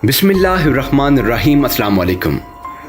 बिस्मिल्लाहिर्रहमानिर्रहीम। अस्सलाम वालेकुम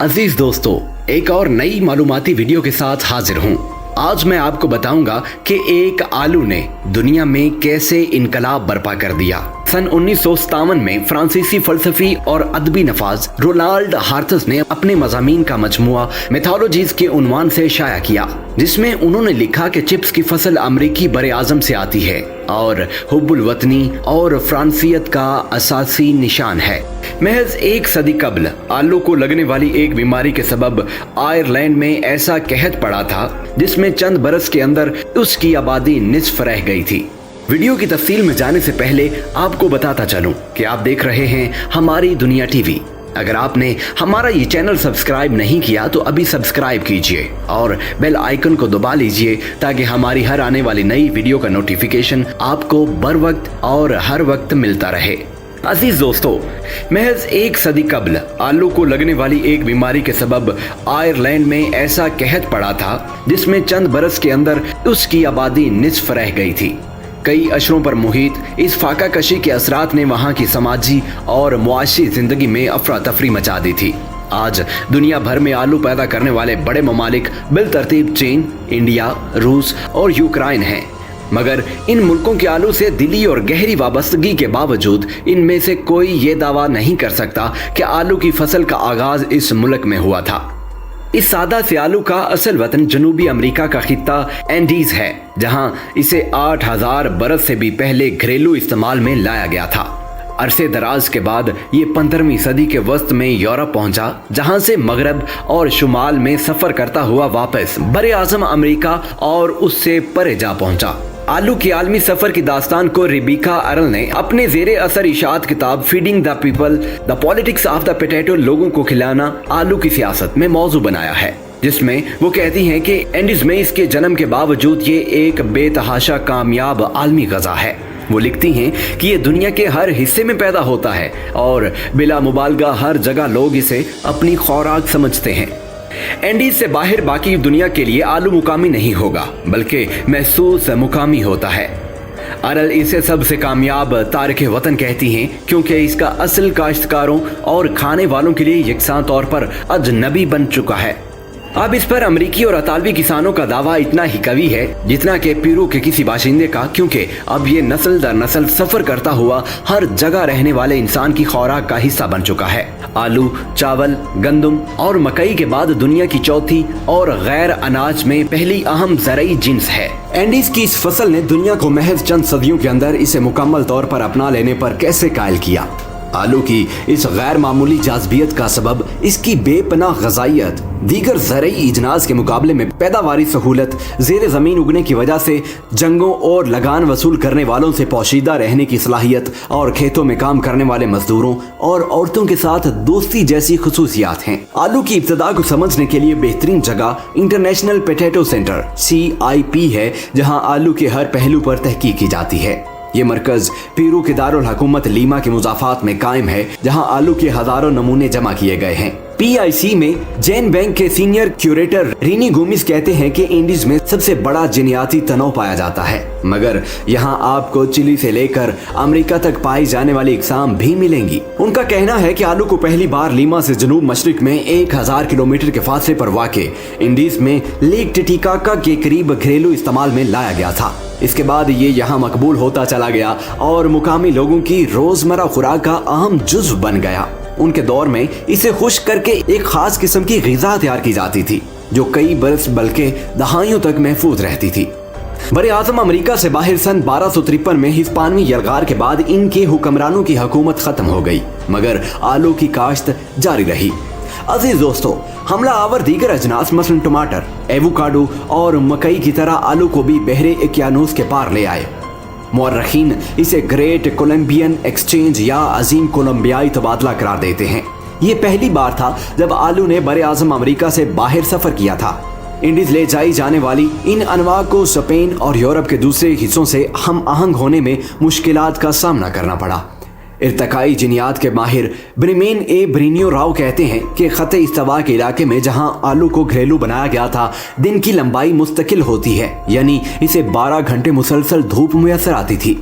अजीज दोस्तों, एक और नई मालूमाती वीडियो के साथ हाजिर हूँ। आज मैं आपको बताऊंगा कि एक आलू ने दुनिया में कैसे इनकलाब बर्पा कर दिया। सन 1957 में फ्रांसीसी फलसफी और अदबी नफाज रोनाल्ड हार्थस ने अपने मज़ामीन का मजमुआ मिथोलॉजीज के उन्वान से शाया किया, जिसमें उन्होंने लिखा कि चिप्स की फसल अमरीकी बरे आज़म से आती है और हुब्बुल वतनी और फ्रांसियत का असासी निशान है। महज एक सदी कबल आलू को लगने वाली एक बीमारी के सबब आयरलैंड में ऐसा कहत पड़ा था जिसमें चंद बरस के अंदर उसकी आबादी निस्फ रह गई थी। वीडियो की तफसील में जाने से पहले आपको बताता चलूं कि आप देख रहे हैं हमारी दुनिया टीवी। अगर आपने हमारा ये चैनल सब्सक्राइब नहीं किया तो अभी सब्सक्राइब कीजिए और बेल आइकन को दबा लीजिए ताकि हमारी हर आने वाली नई वीडियो का नोटिफिकेशन आपको बर वक्त और हर वक्त मिलता रहे। अजीज दोस्तों, महज एक सदी कबल आलू को लगने वाली एक बीमारी के सबब आयरलैंड में ऐसा कहत पड़ा था जिसमें चंद बरस के अंदर उसकी आबादी निस्फ रह गई थी। कई अशरों पर मुहित इस फाका कशी के असरात ने वहाँ की समाजी और मुआशी जिंदगी में अफरा तफरी मचा दी थी। आज दुनिया भर में आलू पैदा करने वाले बड़े ममालिक बिलतरतीब चीन, इंडिया, रूस और यूक्रेन हैं। मगर इन मुल्कों के आलू से दिली और गहरी वाबस्तगी के बावजूद इनमें से कोई ये दावा नहीं कर सकता कि आलू की फसल का आगाज इस मुल्क में हुआ था। इस सादा से आलू का असल वतन जनूबी अमेरिका का खित्ता एंडीज है, जहां इसे 8000 बरस से भी पहले घरेलू इस्तेमाल में लाया गया था। अरसे दराज के बाद ये 15वीं सदी के वस्त में यूरोप पहुंचा, जहां से मगरब और शुमाल में सफर करता हुआ वापस बरे आज़म अमेरिका और उससे परे जा पहुंचा। आलू की आलमी सफर की दास्तान को रिबिका अरल ने अपने जेरे असर इशात किताब feeding the people the politics of the potato, लोगों को खिलाना आलू की सियासत में मौजू बनाया है, जिसमें वो कहती हैं कि एंडीज में इसके जन्म के बावजूद ये एक बेतहाशा कामयाब आलमी गज़ा है। वो लिखती हैं कि ये दुनिया के हर हिस्से में पैदा होता है और बिला मुबालगा हर जगह लोग इसे अपनी खुराक समझते हैं। एंडीज से बाहर बाकी दुनिया के लिए आलू मुकामी नहीं होगा, बल्कि महसूस मुकामी होता है। अरल इसे सबसे कामयाब तारिक वतन कहती हैं क्योंकि इसका असल काश्तकारों और खाने वालों के लिए यकसां तौर पर अजनबी बन चुका है। अब इस पर अमरीकी और अतालवी किसानों का दावा इतना ही कवी है जितना कि पेरू के किसी बाशिंदे का, क्योंकि अब ये नस्ल दर नस्ल सफर करता हुआ हर जगह रहने वाले इंसान की खुराक का हिस्सा बन चुका है। आलू, चावल, गंदम और मकई के बाद दुनिया की चौथी और गैर अनाज में पहली अहम ज़रई जिन्स है। एंडीज की इस फसल ने दुनिया को महज चंद सदियों के अंदर इसे मुकम्मल तौर पर अपना लेने पर कैसे कायल किया। आलू की इस गैर मामूली जाज़बियत का सबब इसकी बेपनाह ग़ज़ाइयत, दीगर ज़रई इजनास के मुकाबले में पैदावारी सहूलत, ज़ेरे ज़मीन उगने की वजह से जंगों और लगान वसूल करने वालों से पोशीदा रहने की सलाहियत और खेतों में काम करने वाले मजदूरों और औरतों के साथ दोस्ती जैसी खुसूसियात हैं। आलू की इब्तदा को समझने के लिए बेहतरीन जगह इंटरनेशनल पोटैटो सेंटर CIP है, जहाँ आलू के हर पहलू पर तहकीक की जाती है। ये मरकज पेरू के दारुल हुकूमत लीमा के मुजाफात में कायम है, जहां आलू के हजारों नमूने जमा किए गए हैं। PIC में जैन बैंक के सीनियर क्यूरेटर रीनी गोमिस कहते हैं कि इंडीज में सबसे बड़ा जिनियाती तनोव पाया जाता है, मगर यहाँ आपको चिली से लेकर अमेरिका तक पाई जाने वाली इकसाम भी मिलेंगी। उनका कहना है कि आलू को पहली बार लीमा से जनूब मशरिक में 1000 किलोमीटर के फासले पर वाक़े इंडीज में लेक टिटिकाका के करीब घरेलू इस्तेमाल में लाया गया था। इसके बाद ये यहाँ मकबूल होता चला गया और मुकामी लोगों की रोजमर्रा खुराक का अहम जुज़्व बन गया। उनके दौर में इसे खुश्क करके एक खास किस्म की ग़िज़ा तैयार की जाती थी जो कई बरस बल्कि दहाइयों तक महफूज रहती थी। बरे आज़म अमेरिका से बाहर सन 1253 में हिस्पानवी यलगार के बाद इनके हुक्मरानों की हुकूमत खत्म हो गई, मगर आलू की काश्त जारी रही। अजीज दोस्तों, हमला आवर दीगर अजनास मसलन टमाटर, एवोकाडो और मकई की तरह आलू को भी बहरे उकियानूस के पार ले आए। मुअर्रिखीन इसे ग्रेट कोलंबियन एक्सचेंज या अजीम कोलंबियाई तबादला करार देते हैं। ये पहली बार था जब आलू ने बरे आज़म अमेरिका से बाहर सफर किया था। इंडीज ले जाई जाने वाली इन अनवा को स्पेन और यूरोप के दूसरे हिस्सों से हम आहंग होने में मुश्किलात का सामना करना पड़ा। इर्तकाई जिनियात के माहिर ब्रिमेन ब्रिनियो राव कहते हैं कि खते इस्तवा के इलाके में जहां आलू को घरेलू बनाया गया था, दिन की लंबाई मुस्तकिल होती है, यानी इसे 12 घंटे मुसलसल धूप मुयसर आती थी।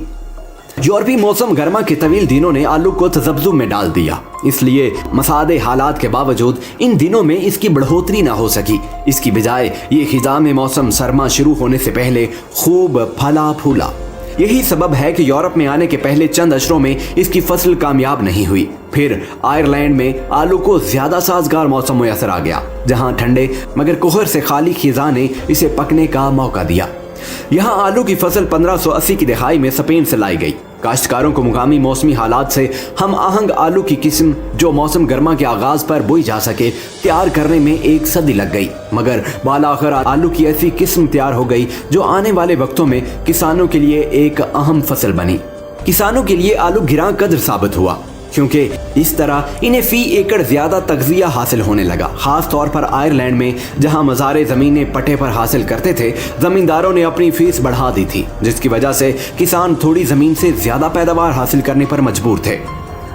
यूरोपीय मौसम गर्मा के तवील दिनों ने आलू को तजब्जुब में डाल दिया, इसलिए मसादे हालात के बावजूद इन दिनों में इसकी बढ़ोतरी न हो सकी। इसकी बजाय ये खिज़ा में मौसम सरमा शुरू होने से पहले खूब फला फूला। यही सबब है कि यूरोप में आने के पहले चंद अशरों में इसकी फसल कामयाब नहीं हुई। फिर आयरलैंड में आलू को ज्यादा साजगार मौसम मुयसर आ गया, जहां ठंडे मगर कोहर से खाली खिज़ा ने इसे पकने का मौका दिया। यहाँ आलू की फसल 1580 की दहाई में स्पेन से लाई गई। काश्तकारों को मुकामी मौसमी हालात से हम आहंग आलू की किस्म जो मौसम गर्मा के आगाज पर बोई जा सके तैयार करने में 1 सदी लग गई, मगर बालाखिर आलू की ऐसी किस्म तैयार हो गई जो आने वाले वक्तों में किसानों के लिए एक अहम फसल बनी। किसानों के लिए आलू गिरां कदर साबित हुआ, क्योंकि इस तरह इन्हें फी एकड़ ज्यादा तगजिया हासिल होने लगा। खास तौर पर आयरलैंड में जहां मज़ारे ज़मीनें पट्टे पर हासिल करते थे, ज़मींदारों ने अपनी फीस बढ़ा दी थी, जिसकी वजह से किसान थोड़ी ज़मीन से ज़्यादा पैदावार हासिल करने पर मजबूर थे।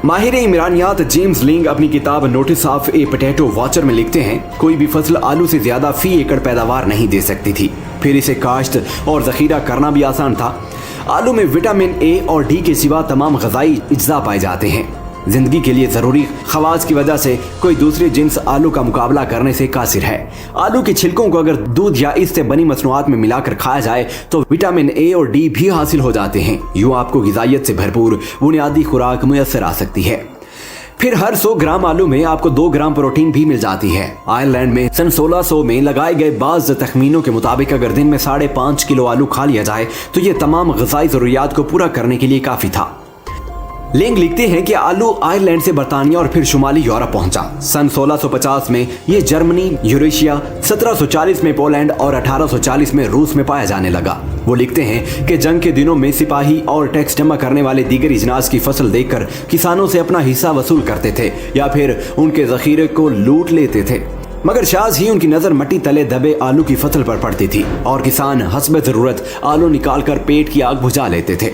माहिर इमरानियात जेम्स लिंग अपनी किताब notice of A potato watcher में लिखते हैं, कोई भी फसल आलू से ज्यादा फी एकड़ पैदावार नहीं दे सकती थी। फिर इसे काश्त और ज़ख़ीरा करना भी आसान था। आलू में विटामिन ए और डी के सिवा तमाम ग़िज़ाई अज्जा पाए जाते हैं। जिंदगी के लिए जरूरी खवास की वजह से कोई दूसरे जिन्स आलू का मुकाबला करने से कासिर है। आलू के छिलकों को अगर दूध या इससे बनी मसनूआत में मिलाकर खाया जाए तो विटामिन ए और डी भी हासिल हो जाते हैं। यूं आपको ग़िज़ाइयत से भरपूर बुनियादी खुराक मुयस्सर आ सकती है। फिर हर 100 ग्राम आलू में आपको 2 ग्राम प्रोटीन भी मिल जाती है। आयरलैंड में सन 1600 में लगाए गए बाज़ तखमीनों के मुताबिक अगर दिन में 5.5 किलो आलू खा लिया जाए तो ये तमाम ग़िज़ाई ज़रूरियात को पूरा करने के लिए काफ़ी था। लिंग लिखते हैं कि आलू आयरलैंड से बर्तानिया और फिर शुमाली यूरोप पहुंचा। सन 1650 में ये जर्मनी, यूरेशिया, 1740 में पोलैंड और 1840 में रूस में पाया जाने लगा। वो लिखते हैं कि जंग के दिनों में सिपाही और टैक्स जमा करने वाले दीगर इजनास की फसल देखकर किसानों से अपना हिस्सा वसूल करते थे या फिर उनके ज़ख़ीरे को लूट लेते थे, मगर शाज़ ही उनकी नज़र मट्टी तले दबे आलू की फसल पर पड़ती थी और किसान हस्ब ज़रूरत आलू निकाल कर पेट की आग बुझा लेते थे।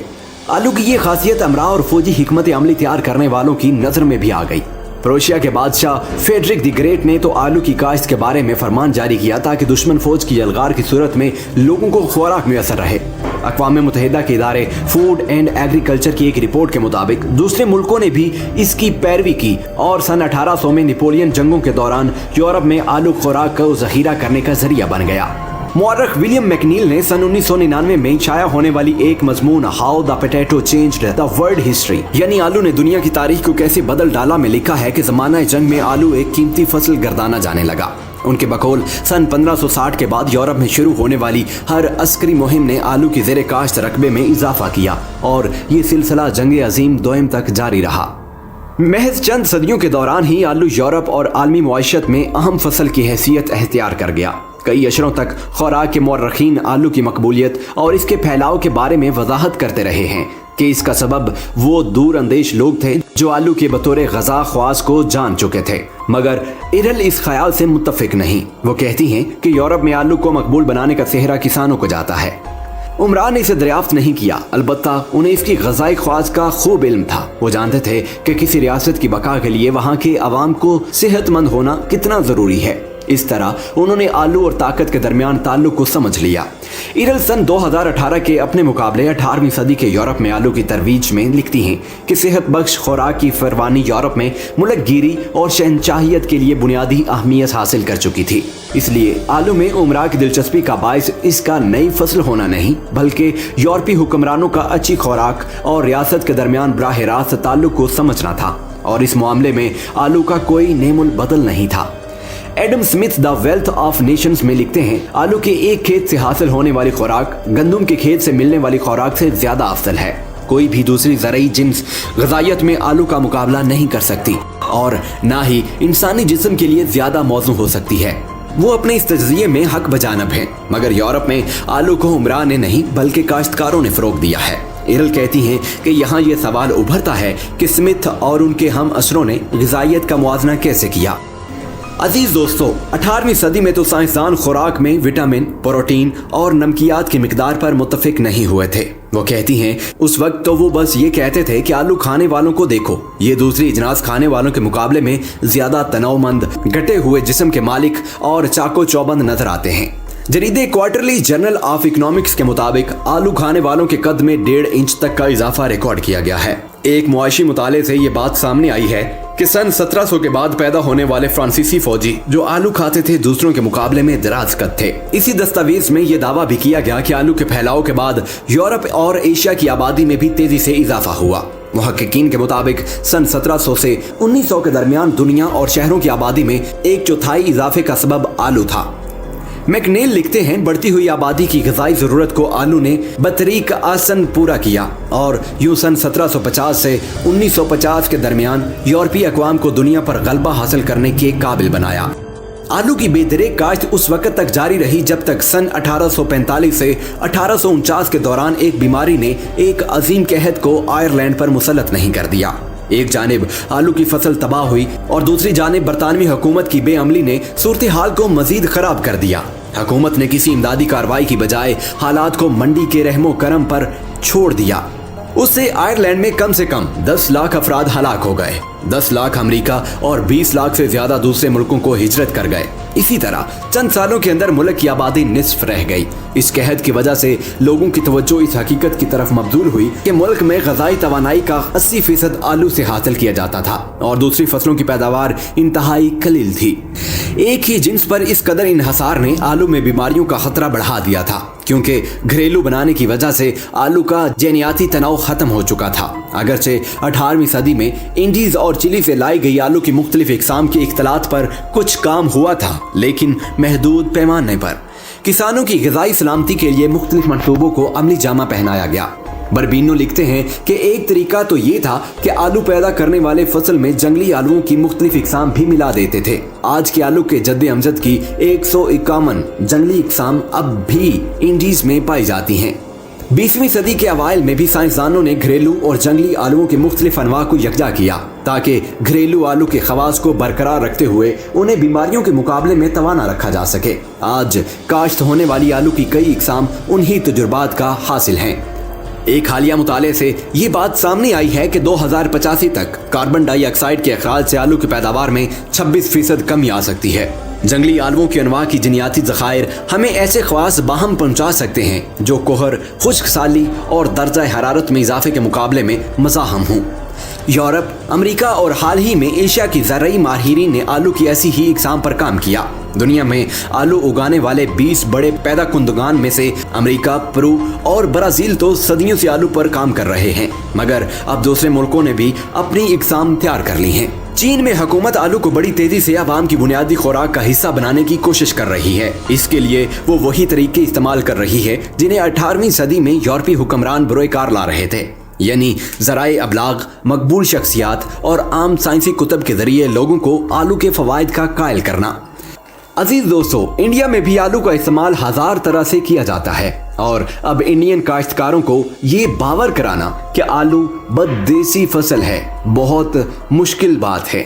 आलू की ये खासियत अमरा और फौजी हिकमत अमली तैयार करने वालों की नजर में भी आ गई। प्रोशिया के बादशाह फेडरिक द ग्रेट ने तो आलू की काश्त के बारे में फरमान जारी किया ताकि दुश्मन फौज की यलगार की सूरत में लोगों को खुराक मुयसर रहे। अक़वाम मुत्तहिदा के इदारे फूड एंड एग्रीकल्चर की एक रिपोर्ट के मुताबिक दूसरे मुल्कों ने भी इसकी पैरवी की और सन 1800 में नेपोलियन जंगों के दौरान यूरोप में आलू खुराक को ज़ख़ीरा करने का जरिया बन गया। मुअर्रिख़ विलियम मैकनील ने सन 1999 में शाया होने वाली एक मजमून how the potato changed the world history, यानी आलू ने दुनिया की तारीख को कैसे बदल डाला, में लिखा है कि ज़माना जंग में आलू एक कीमती फसल गर्दाना जाने लगा। उनके बकौल सन 1560 के बाद यूरोप में शुरू होने वाली हर अस्करी मुहिम ने आलू की ज़ेरे काश्त रकबे में इजाफा किया और ये सिलसिला जंग अजीम दोयम तक जारी रहा। महज चंद सदियों के दौरान ही आलू यूरोप और आलमी मुआशरत में अहम फसल की हैसियत अख्तियार कर गया। कई अशरों तक खुराक के मौर्रखीन आलू की मकबूलियत और इसके फैलाव के बारे में वजाहत करते रहे हैं कि इसका सबब वो दूर अंदेश लोग थे जो आलू के बतौर गज़ा ख्वास को जान चुके थे, मगर इरल इस ख्याल से मुत्तफिक नहीं। वो कहती हैं कि यूरोप में आलू को मकबूल बनाने का सेहरा किसानों को जाता है। उमरा ने इसे दरियाफ्त नहीं किया, अलबत्ता उन्हें इसकी गज़ाई ख्वास का खूब इल्म था। वो जानते थे कि किसी रियासत की बका के लिए वहाँ के अवाम को सेहतमंद होना कितना ज़रूरी है। इस तरह उन्होंने आलू और ताकत के दरमियान ताल्लुक को समझ लिया। इरल सन 2018 के अपने मुकाबले 18वीं सदी के यूरोप में आलू की तरवीज में लिखती हैं कि सेहत बख्श खुराक की फरवानी यूरोप में मुल्कगीरी और शहनशाहियत के लिए बुनियादी अहमियत हासिल कर चुकी थी। इसलिए आलू में उमरा की दिलचस्पी का बायस इसका नई फसल होना नहीं, बल्कि यूरोपीय हुक्मरानों का अच्छी खुराक और रियासत के दरमियान बराह रास्त ताल्लुक को समझना था, और इस मामले में आलू का कोई नेमुल बदल नहीं था। Adam Smith the wealth of Nations में लिखते हैं, आलू के एक खेत से हासिल होने वाली खुराक गंदुम के खेत से मिलने वाली खुराक से ज्यादा अफजल है। कोई भी दूसरी ज़रई जिन्स ग़िज़ाइयत में आलू का मुकाबला नहीं कर सकती और ना ही इंसानी जिस्म के लिए ज्यादा मौजू हो सकती है। वो अपने इस तज्ज़िये में हक बजानब है, मगर यूरोप में आलू को उमरा ने नहीं बल्कि काश्तकारों ने फ़रोग़ दिया है। इरल कहती हैं कि यहाँ ये सवाल उभरता है कि स्मिथ और उनके हम असरों ने ग़िज़ाइयत का मुआवजा कैसे किया। अजीज दोस्तों, 18वीं सदी में तो साइंसदान खुराक में विटामिन, प्रोटीन और नमकियात की मिकदार पर मुत्तफिक नहीं हुए थे। वो कहती हैं उस वक्त तो वो बस ये कहते थे कि आलू खाने वालों को देखो, ये दूसरी इजनास खाने वालों के मुकाबले में ज्यादा तनावमंद, गटे हुए जिस्म के मालिक और चाको चौबंद नजर आते हैं। जरीदे क्वार्टरली जर्नल ऑफ इकोनॉमिक्स के मुताबिक आलू खाने वालों के कद में 1.5 इंच तक का इजाफा रिकॉर्ड किया गया है। एक मुआशी मुताले से ये बात सामने आई है कि सन 1700 के बाद पैदा होने वाले फ्रांसीसी फौजी जो आलू खाते थे दूसरों के मुकाबले में दराज कद थे। इसी दस्तावेज में ये दावा भी किया गया कि आलू के फैलाव के बाद यूरोप और एशिया की आबादी में भी तेजी से इजाफा हुआ। मुहक्किकीन के मुताबिक सन 1700 से 1900 के दरमियान दुनिया और शहरों की आबादी में 1/4 इजाफे का सबब आलू था। मैकनेल लिखते हैं, बढ़ती हुई आबादी की ग़िज़ाई ज़रूरत को आलू ने बतरीक आसन पूरा किया और यूं सन 1750 से 1950 के दरमियान यूरोपीय अक़वाम को दुनिया पर गलबा हासिल करने के काबिल बनाया। आलू की बेदरेक काश्त उस वक्त तक जारी रही जब तक सन 1845 से 1849 के दौरान एक बीमारी ने एक अजीम कहत को आयरलैंड पर मुसल्लत नहीं कर दिया। एक जानिब आलू की फसल तबाह हुई और दूसरी जानिब बरतानवी हुकूमत की बेअमली ने सूरत हाल को मजीद खराब कर दिया। हुकूमत ने किसी इमदादी कार्रवाई की बजाय हालात को मंडी के रहमो करम पर छोड़ दिया। उससे आयरलैंड में कम से कम 10 लाख अफराद हलाक हो गए। 10 लाख अमेरिका और 20 लाख से ज्यादा दूसरे मुल्कों को हिजरत कर गए। इसी तरह चंद सालों के अंदर मुल्क की आबादी निस्फ रह गई। इस कहत की वजह से लोगों की तवज्जो इस हकीकत की तरफ मबजूल हुई कि मुल्क में ग़िज़ाई तवानाई का 80% आलू से हासिल किया जाता था और दूसरी फसलों की पैदावार इंतहाई कलील थी। एक ही जिन्स पर इस कदर इन्हसार ने आलू में बीमारियों का खतरा बढ़ा दिया था, क्योंकि घरेलू बनाने की वजह से आलू का जेनियाती तनाव खत्म हो चुका था। अगरचे 18वीं सदी में इंडीज और चिली से लाई गई आलू की मुख्तलिफ इकसाम की इख्तलात पर कुछ काम हुआ था, लेकिन महदूद पैमाने पर। किसानों की ग़िज़ाई सलामती के लिए मुख्तलिफ मंसूबों को अमली जामा पहनाया गया। बरबीनो लिखते हैं कि एक तरीका तो ये था कि आलू पैदा करने वाले फसल में जंगली आलूओं की मुख्तलिफ इकसाम भी मिला देते थे। आज के आलू के जद्दे अमजद की 151 जंगली इकसाम अब भी इंडीज में पाई जाती हैं। 20वीं सदी के अवाइल में भी साइंसदानों ने घरेलू और जंगली आलूओं के मुख्तलिफ अनवा को यकजा किया ताकि घरेलू आलू के खवास को बरकरार रखते हुए उन्हें बीमारियों के मुकाबले में तवाना रखा जा सके। आज काश्त होने वाली आलू की कई इकसाम उन्हीं तजुर्बात का हासिल हैं। एक हालिया मुताले से ये बात सामने आई है कि 2085 तक कार्बन डाइऑक्साइड के अखराज से आलू की पैदावार में 26% कमी आ सकती है। जंगली आलुओं की अनवा की जिनियाती ज़खायर हमें ऐसे ख्वास बाहम पहुंचा सकते हैं जो कोहर, खुश्क साली और दर्जा हरारत में इजाफे के मुकाबले में मज़ाहम हों। यूरोप, अमेरिका और हाल ही में एशिया की ज़राई माहिरीन ने आलू की ऐसी ही इकसाम पर काम किया। दुनिया में आलू उगाने वाले 20 बड़े पैदा कुंदगान में से अमेरिका, पेरू और ब्राज़ील तो सदियों से आलू पर काम कर रहे हैं, मगर अब दूसरे मुल्कों ने भी अपनी इकसाम तैयार कर ली हैं। चीन में हुकूमत आलू को बड़ी तेजी से आवाम की बुनियादी खुराक का हिस्सा बनाने की कोशिश कर रही है। इसके लिए वो वही तरीके इस्तेमाल कर रही है जिन्हें 18वीं सदी में यूरोपीय हुक्मरान बरोकार ला रहे थे, यानी ज़राए अबलाग, मकबूल शख्सियात और आम साइंसी कुतब के जरिए लोगों को आलू के फवाइद का कायल करना। अजीज दोस्तों, इंडिया में भी आलू का इस्तेमाल हजार तरह से किया जाता है और अब इंडियन काश्तकारों को ये बावर कराना कि आलू बददेसी फसल है बहुत मुश्किल बात है।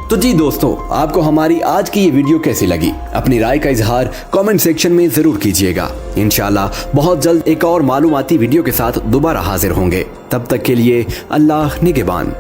तो जी दोस्तों, आपको हमारी आज की ये वीडियो कैसी लगी? अपनी राय का इजहार कमेंट सेक्शन में जरूर कीजिएगा। इंशाल्लाह बहुत जल्द एक और मालूमाती वीडियो के साथ दोबारा हाजिर होंगे। तब तक के लिए अल्लाह निगहबान।